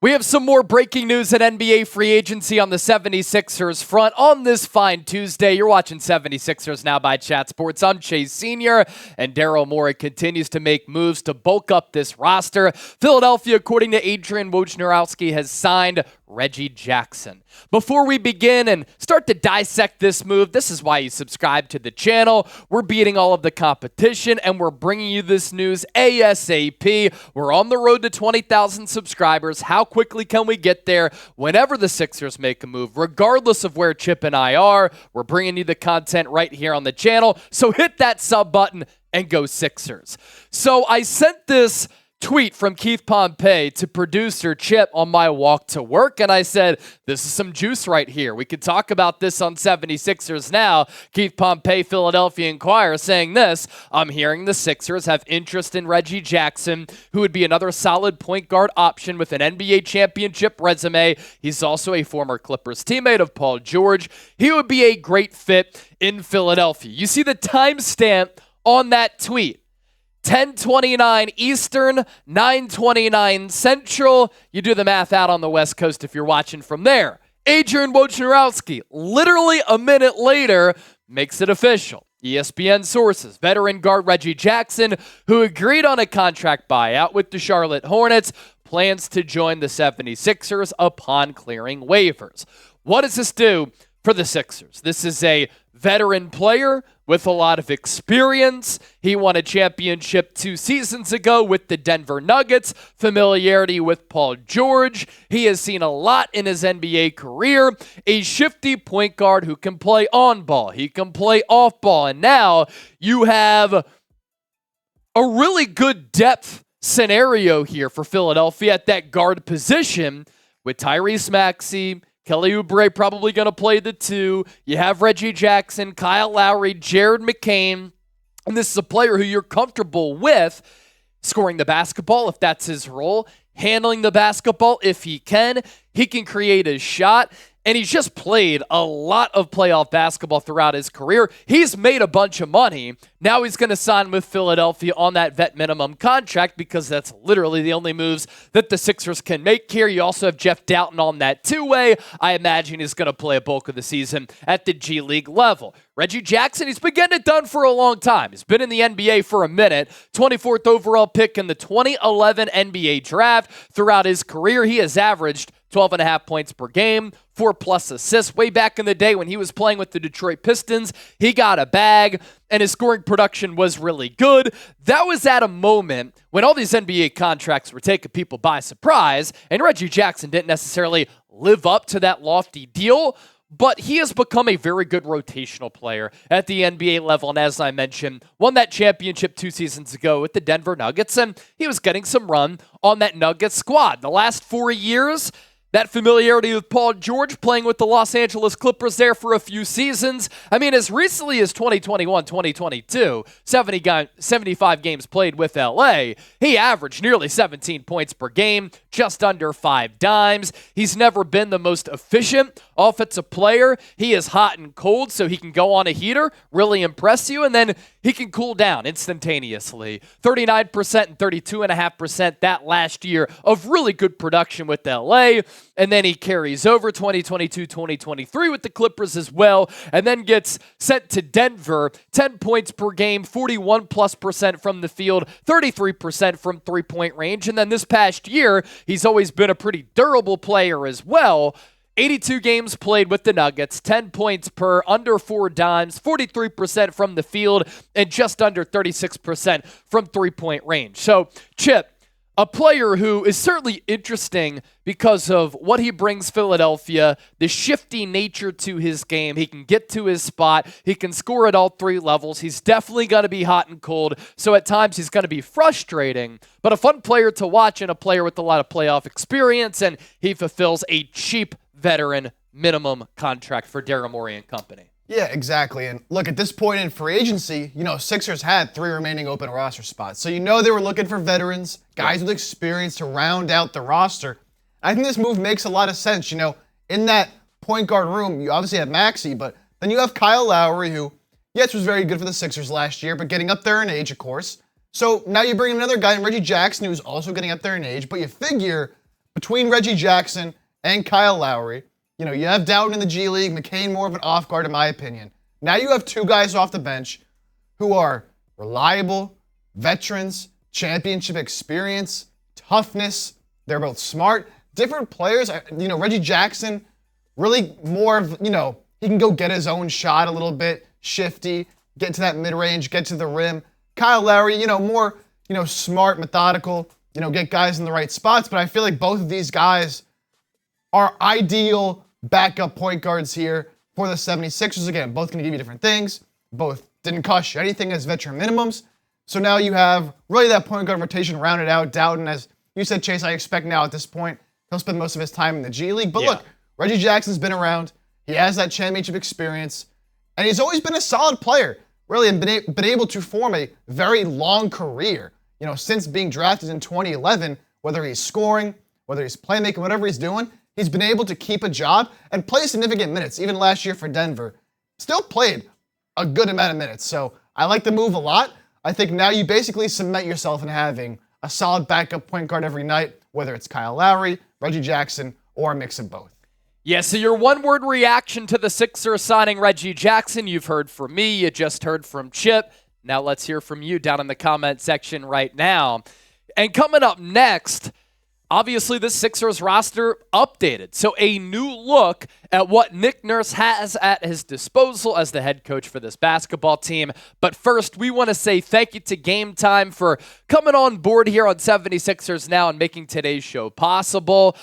We have some more breaking news at NBA free agency on the 76ers front on this fine Tuesday. You're watching 76ers Now by Chat Sports. I'm Chase Sr., and Daryl Morey continues to make moves to bulk up this roster. Philadelphia, according to Adrian Wojnarowski, has signed Reggie Jackson. Before we begin and start to dissect this move, this is why you subscribe to the channel. We're beating all of the competition, and we're bringing you this news ASAP. We're on the road to 20,000 subscribers. How quickly can we get there? Whenever the Sixers make a move, regardless of where Chip and I are, we're bringing you the content right here on the channel. So hit that sub button and go Sixers. So I sent this tweet from Keith Pompey to producer Chip on my walk to work, and I said, this is some juice right here. We could talk about this on 76ers Now. Keith Pompey, Philadelphia Inquirer, saying this: I'm hearing the Sixers have interest in Reggie Jackson, who would be another solid point guard option with an NBA championship resume. He's also a former Clippers teammate of Paul George. He would be a great fit in Philadelphia. You see the timestamp on that tweet. 10:29 Eastern, 9:29 Central. You do the math out on the West Coast if you're watching from there. Adrian Wojnarowski, literally a minute later, makes it official. ESPN sources, veteran guard Reggie Jackson, who agreed on a contract buyout with the Charlotte Hornets, plans to join the 76ers upon clearing waivers. What does this do for the Sixers? This is a veteran player with a lot of experience. He won a championship 2 seasons ago with the Denver Nuggets, familiarity with Paul George. He has seen a lot in his NBA career. A shifty point guard who can play on ball. He can play off ball. And now you have a really good depth scenario here for Philadelphia at that guard position with Tyrese Maxey, Kelly Oubre probably going to play the 2. You have Reggie Jackson, Kyle Lowry, Jared McCain. And this is a player who you're comfortable with scoring the basketball if that's his role, handling the basketball if he can. He can create a shot. And he's just played a lot of playoff basketball throughout his career. He's made a bunch of money. Now he's going to sign with Philadelphia on that vet minimum contract because that's literally the only moves that the Sixers can make here. You also have Jeff Doughton on that two-way. I imagine he's going to play a bulk of the season at the G League level. Reggie Jackson, he's been getting it done for a long time. He's been in the NBA for a minute. 24th overall pick in the 2011 NBA draft. Throughout his career, he has averaged 12.5 points per game, 4+ assists. Way back in the day when he was playing with the Detroit Pistons, he got a bag, and his scoring production was really good. That was at a moment when all these NBA contracts were taking people by surprise, and Reggie Jackson didn't necessarily live up to that lofty deal, but he has become a very good rotational player at the NBA level, and as I mentioned, won that championship 2 seasons ago with the Denver Nuggets, and he was getting some run on that Nuggets squad. The last 4 years, that familiarity with Paul George, playing with the Los Angeles Clippers there for a few seasons. I mean, as recently as 2021, 2022, 75 games played with LA, he averaged nearly 17 points per game, just under 5 dimes. He's never been the most efficient offensive player. He is hot and cold, so he can go on a heater, really impress you, and then he can cool down instantaneously. 39% and 32.5% that last year of really good production with LA. And then he carries over 2022, 2023 with the Clippers as well, and then gets sent to Denver, 10 points per game, 41+% from the field, 33% from three-point range. And then this past year, he's always been a pretty durable player as well. 82 games played with the Nuggets, 10 points per, under 4 dimes, 43% from the field, and just under 36% from three-point range. So, Chip, a player who is certainly interesting because of what he brings Philadelphia, the shifty nature to his game. He can get to his spot. He can score at all 3 levels. He's definitely going to be hot and cold, so at times he's going to be frustrating, but a fun player to watch and a player with a lot of playoff experience, and he fulfills a cheap veteran minimum contract for Daryl Morey and company. Yeah, exactly. And look, at this point in free agency, Sixers had 3 remaining open roster spots. So they were looking for veterans, guys with experience to round out the roster. I think this move makes a lot of sense. In that point guard room, you obviously have Maxey, but then you have Kyle Lowry, who, yes, was very good for the Sixers last year, but getting up there in age, of course. So now you bring in another guy, Reggie Jackson, who's also getting up there in age, but you figure between Reggie Jackson and Kyle Lowry, you have Dowden in the G League, McCain more of an off guard in my opinion. Now you have two guys off the bench who are reliable, veterans, championship experience, toughness. They're both smart, different players. Reggie Jackson, really more of, he can go get his own shot a little bit, shifty, get to that mid-range, get to the rim. Kyle Lowry, more, smart, methodical, get guys in the right spots. But I feel like both of these guys are ideal backup point guards here for the 76ers. Again, both going to give you different things. Both didn't cost you anything as veteran minimums. So now you have really that point guard rotation rounded out. Dowden, as you said, Chase, I expect now at this point, he'll spend most of his time in the G League. But look, Reggie Jackson's been around. He has that championship experience. And he's always been a solid player, really, and been able to form a very long career. Since being drafted in 2011, whether he's scoring, whether he's playmaking, whatever he's doing, he's been able to keep a job and play significant minutes. Even last year for Denver, still played a good amount of minutes. So I like the move a lot. I think now you basically cement yourself in having a solid backup point guard every night, whether it's Kyle Lowry, Reggie Jackson, or a mix of both. Yeah, so your one-word reaction to the Sixers signing Reggie Jackson, you've heard from me, you just heard from Chip. Now let's hear from you down in the comment section right now. And coming up next, obviously the Sixers roster updated. So a new look at what Nick Nurse has at his disposal as the head coach for this basketball team. But first, we want to say thank you to Game Time for coming on board here on 76ers Now and making today's show possible.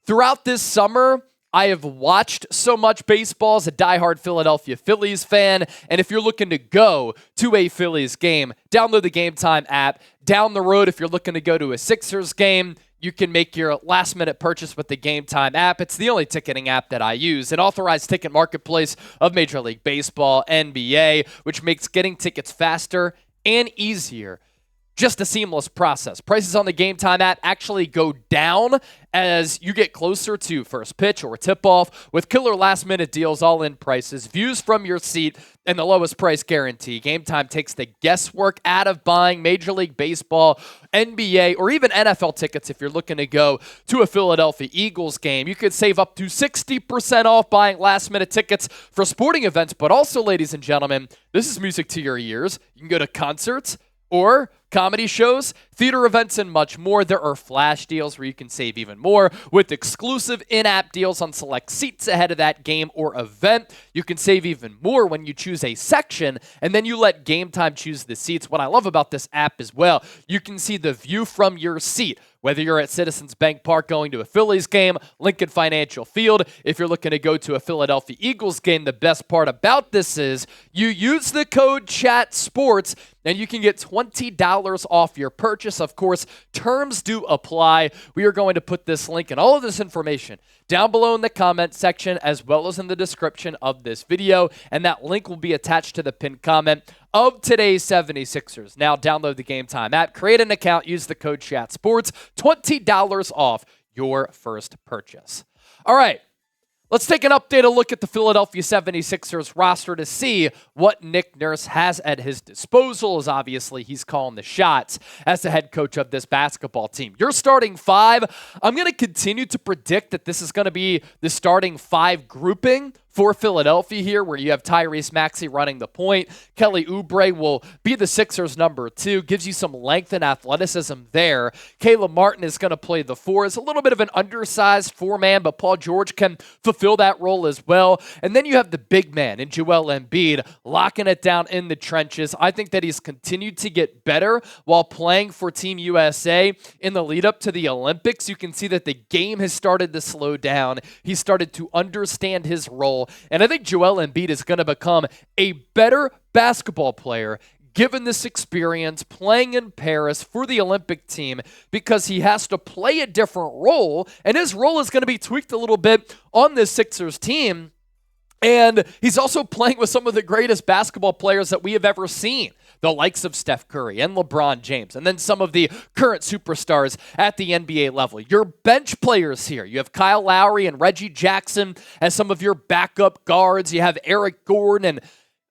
Throughout this summer, I have watched so much baseball as a diehard Philadelphia Phillies fan, and if you're looking to go to a Phillies game, download the Game Time app. Down the road, if you're looking to go to a Sixers game, you can make your last-minute purchase with the Game Time app. It's the only ticketing app that I use, an authorized ticket marketplace of Major League Baseball, NBA, which makes getting tickets faster and easier. Just a seamless process. Prices on the Game Time app actually go down as you get closer to first pitch or tip-off with killer last-minute deals, all-in prices, views from your seat, and the lowest price guarantee. Game Time takes the guesswork out of buying Major League Baseball, NBA, or even NFL tickets if you're looking to go to a Philadelphia Eagles game. You could save up to 60% off buying last-minute tickets for sporting events, but also, ladies and gentlemen, this is music to your ears. You can go to concerts or comedy shows, theater events, and much more. There are flash deals where you can save even more with exclusive in-app deals on select seats ahead of that game or event. You can save even more when you choose a section, and then you let Game Time choose the seats. What I love about this app as well, you can see the view from your seat, whether you're at Citizens Bank Park going to a Phillies game, Lincoln Financial Field. If you're looking to go to a Philadelphia Eagles game, the best part about this is you use the code CHATSPORTS and you can get $20 off your purchase. Of course, terms do apply. We are going to put this link and all of this information down below in the comment section as well as in the description of this video, and that link will be attached to the pinned comment of today's 76ers. Now download the Game Time app, create an account, use the code CHATSPORTS, $20 off your first purchase. All right, let's take an update, a look at the Philadelphia 76ers roster to see what Nick Nurse has at his disposal, as obviously he's calling the shots as the head coach of this basketball team. Your starting five, I'm going to continue to predict that this is going to be the starting five grouping for Philadelphia here, where you have Tyrese Maxey running the point. Kelly Oubre will be the Sixers' number 2. Gives you some length and athleticism there. Caleb Martin is going to play the 4. Is a little bit of an undersized 4-man, but Paul George can fulfill that role as well. And then you have the big man in Joel Embiid locking it down in the trenches. I think that he's continued to get better while playing for Team USA in the lead up to the Olympics. You can see that the game has started to slow down. He started to understand his role. And I think Joel Embiid is going to become a better basketball player given this experience playing in Paris for the Olympic team, because he has to play a different role, and his role is going to be tweaked a little bit on this Sixers team. And he's also playing with some of the greatest basketball players that we have ever seen, the likes of Steph Curry and LeBron James, and then some of the current superstars at the NBA level. Your bench players here, you have Kyle Lowry and Reggie Jackson as some of your backup guards. You have Eric Gordon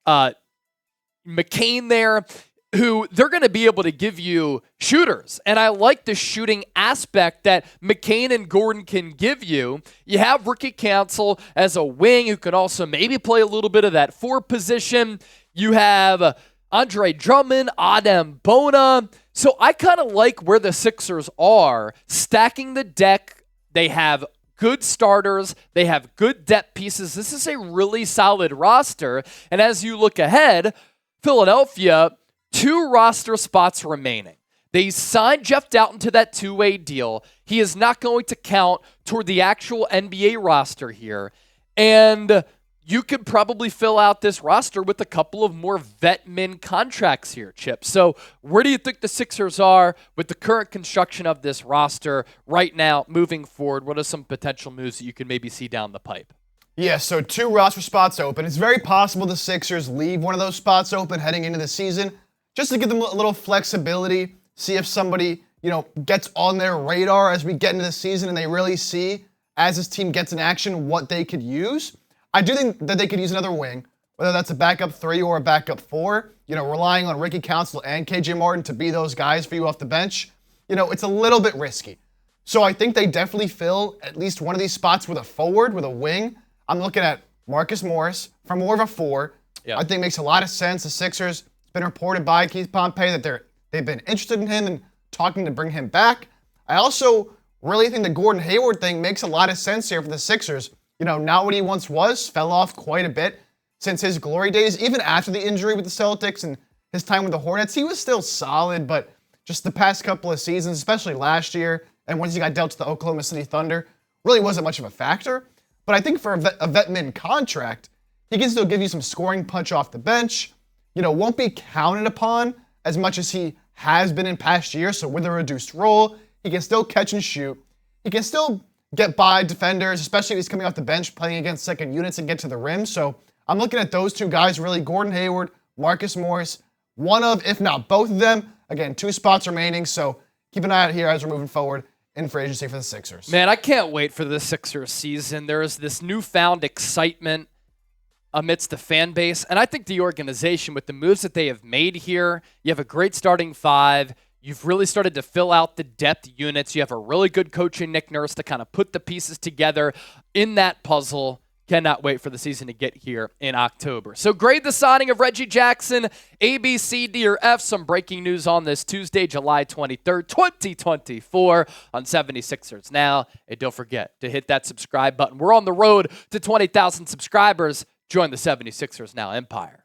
and McCain there. who they're going to be able to give you shooters. And I like the shooting aspect that McCain and Gordon can give you. You have Ricky Council as a wing who can also maybe play a little bit of that 4 position. You have Andre Drummond, Adem Bona. So I kind of like where the Sixers are, stacking the deck. They have good starters. They have good depth pieces. This is a really solid roster. And as you look ahead, Philadelphia, 2 roster spots remaining. They signed Jeff Doughton to that 2-way deal. He is not going to count toward the actual NBA roster here. And you could probably fill out this roster with a couple of more vet min contracts here, Chip. So where do you think the Sixers are with the current construction of this roster right now moving forward? What are some potential moves that you could maybe see down the pipe? Yeah, so 2 roster spots open. It's very possible the Sixers leave one of those spots open heading into the season, just to give them a little flexibility, see if somebody, gets on their radar as we get into the season and they really see, as this team gets in action, what they could use. I do think that they could use another wing, whether that's a backup 3 or a backup 4, relying on Ricky Council and KJ Martin to be those guys for you off the bench. It's a little bit risky. So I think they definitely fill at least one of these spots with a forward, with a wing. I'm looking at Marcus Morris for more of a 4. Yep. I think makes a lot of sense. The Sixers, been reported by Keith Pompey that they've been interested in him and talking to bring him back. I also really think the Gordon Hayward thing makes a lot of sense here for the Sixers. Not what he once was, fell off quite a bit since his glory days. Even after the injury with the Celtics and his time with the Hornets, he was still solid, but just the past couple of seasons, especially last year, and once he got dealt to the Oklahoma City Thunder, really wasn't much of a factor. But I think for a vet min contract, he can still give you some scoring punch off the bench. Won't be counted upon as much as he has been in past years. So with a reduced role, he can still catch and shoot. He can still get by defenders, especially if he's coming off the bench, playing against second units and get to the rim. So I'm looking at those 2 guys, really, Gordon Hayward, Marcus Morris, one of, if not both of them. Again, 2 spots remaining. So keep an eye out here as we're moving forward in free agency for the Sixers. Man, I can't wait for the Sixers season. There is this newfound excitement amidst the fan base. And I think the organization, with the moves that they have made here, you have a great starting 5. You've really started to fill out the depth units. You have a really good coach in Nick Nurse to kind of put the pieces together in that puzzle. Cannot wait for the season to get here in October. So grade the signing of Reggie Jackson, A, B, C, D, or F. Some breaking news on this Tuesday, July 23rd, 2024 on 76ers Now. And don't forget to hit that subscribe button. We're on the road to 20,000 subscribers. Join the 76ers Now empire.